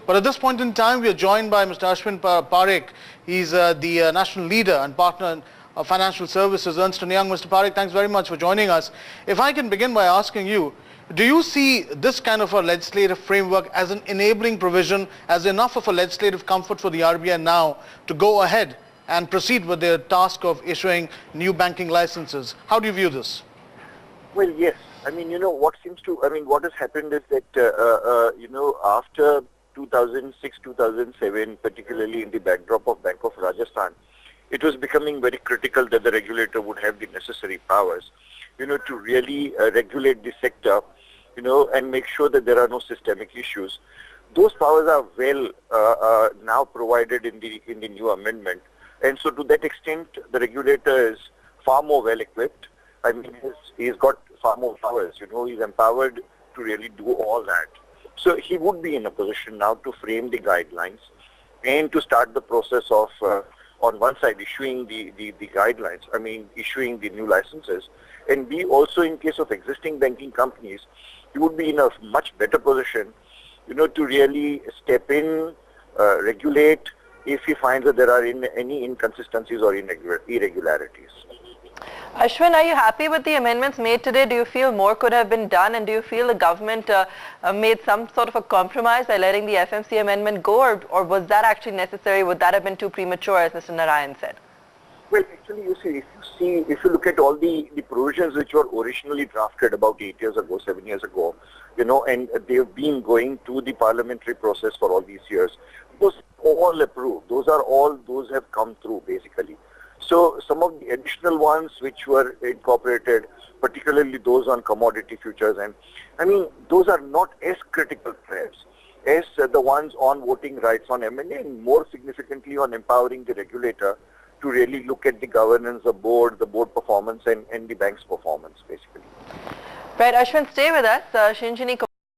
But at this point in time, we are joined by Mr. Ashvin Parekh. He's the national leader and partner in financial services, Ernst&Young. Mr. Parekh, thanks very much for joining us. If I can begin by asking you, do you see this kind of a legislative framework as an enabling provision, as enough of a legislative comfort for the RBI now to go ahead and proceed with their task of issuing new banking licenses? How do you view this? Well, yes. I mean, what has happened is that, after 2006, 2007, particularly in the backdrop of Bank of Rajasthan, it was becoming very critical that the regulator would have the necessary powers, to really regulate the sector, and make sure that there are no systemic issues. Those powers are well now provided in the new amendment. And so to that extent, the regulator is far more well equipped. I mean, he's got far more powers, he's empowered to really do all that. So he would be in a position now to frame the guidelines and to start the process of, on one side, issuing the guidelines, issuing the new licenses, and B, also in case of existing banking companies, he would be in a much better position, to really step in, regulate if he finds that there are any inconsistencies or irregularities. Ashwin, are you happy with the amendments made today? Do you feel more could have been done, and do you feel the government made some sort of a compromise by letting the FMC amendment go, or was that actually necessary? Would that have been too premature, as Mr. Narayan said? Well, actually, if you look at all the provisions which were originally drafted about 8 years ago, 7 years ago, and they've been going through the parliamentary process for all these years, those all approved. Those have come through, basically. So some of the additional ones which were incorporated, particularly those on commodity futures, and those are not as critical perhaps as the ones on voting rights on M&A, and more significantly on empowering the regulator to really look at the governance, the board performance, and the bank's performance, basically. Right, Ashwin, stay with us. Shinjini